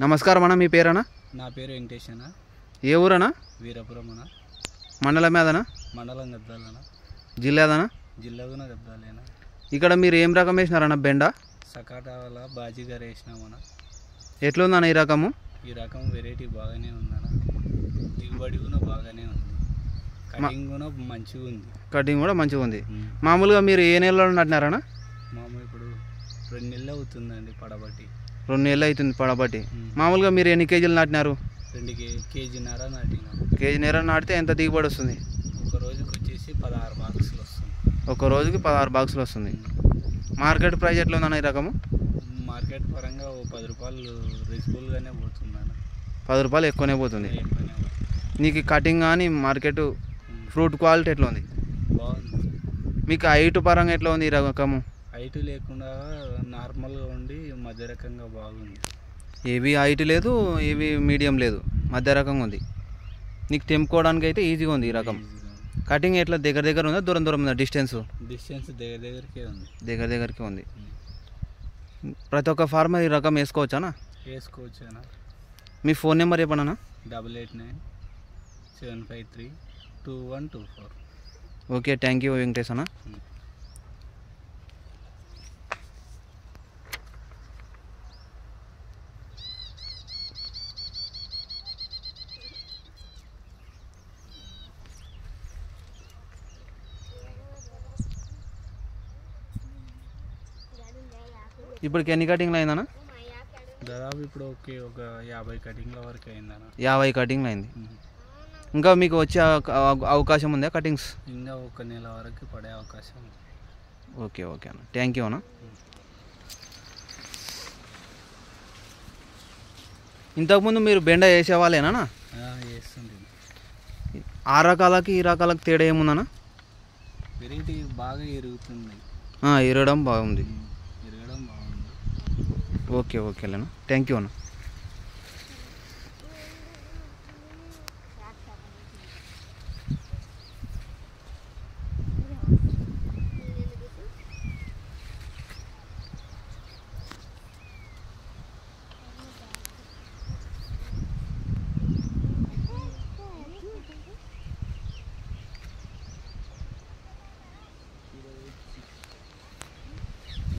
నమస్కారం అన్న, మీ పేరన్నా? నా పేరు వెంకటేష్ అన్న. ఏ ఊరన్నా? వీరపురం అన్న. మండలం ఏదన్నా? మండలం గద్దాలన్న. జిల్లా ఏదన్నా? జిల్లా కూడా గద్దాలేనా. ఇక్కడ మీరు ఏం రకం వేసినారన్న? బెండ సకాటాల బాజీగారు వేసినామన్న. ఎట్లుందన్న ఈ రకము? ఈ రకం వెరైటీ బాగానే ఉందన్న. దిగుబడి కూడా బాగానే ఉంది. కటింగ్ కూడా మంచిగా ఉంది. కటింగ్ కూడా మంచిగా ఉంది. మామూలుగా మీరు ఏ నెలలో నాటినారన్న? మామూలు ఇప్పుడు 2 నెలలు అవుతుందండి పడబట్టి. 2 నెలలు అవుతుంది పడబట్టి. మామూలుగా మీరు ఎన్ని కేజీలు నాటినారు? 2 కేజీన్నర నాటినాం. కేజీన్నర నాటితే ఎంత దిగుబడి వస్తుంది? ఒక రోజుకి వచ్చేసి 16 బాక్సులు వస్తుంది. ఒక రోజుకి 16 బాక్సులు వస్తుంది. మార్కెట్ ప్రైస్ ఎట్లా ఉందన్న ఈ రకము? మార్కెట్ పరంగా ఓ 10 రూపాయలు రీజనబుల్గానే పోతుందన్న. 10 రూపాయలు ఎక్కువనే పోతుంది. నీకు కటింగ్ కానీ మార్కెట్ ఫ్రూట్ క్వాలిటీ ఎట్లా ఉంది? బాగుంది. మీకు హైట్ పరంగా ఎట్లా ఉంది ఈ రకము? హైట్ లేకుండా నార్మల్గా ఉండి మధ్య రకంగా బాగుంది. ఏవి హైట్ లేదు, ఏవి మీడియం లేదు, మధ్య రకంగా ఉంది. నీకు తెంపుకోవడానికి అయితే ఈజీగా ఉంది ఈ రకం. కటింగ్ ఎట్లా దగ్గర దగ్గర ఉందా, దూరం దూరం ఉందా? డిస్టెన్స్ దగ్గరకే ఉంది. దగ్గరకే ఉంది. ప్రతి ఒక్క ఫార్మర్ ఈ రకం వేసుకోవచ్చానా? వేసుకోవచ్చు అన్న. మీ ఫోన్ నెంబర్ చెప్పండి. 8897532124. ఓకే, థ్యాంక్ యూ వెంకటేష్ అన్న. ఇప్పటికి ఎన్ని కటింగ్లు అయిందన్న? దాదాపు ఇప్పుడు ఒక 50 కటింగ్ల వరకు అయిందన్న. 50 కటింగ్లు అయింది. ఇంకా మీకు వచ్చే అవకాశం ఉందా కటింగ్స్? ఇంకా 1 నెల వరకు పడే అవకాశం ఉంది. ఓకే ఓకే అన్న, థ్యాంక్ యూ అన్న. ఇంతకుముందు మీరు బెండ వేసేవాళ్ళేనా? వేస్తుంది. ఆ రకాలకి ఈ రకాలకి తేడా ఏముందన్న? వెరైటీ బాగా ఎరుగుతుంది. ఎరగడం బాగుంది. ఎరగడం బాగుంది. ఓకే ఓకే అన్న, థ్యాంక్ యూ అన్న.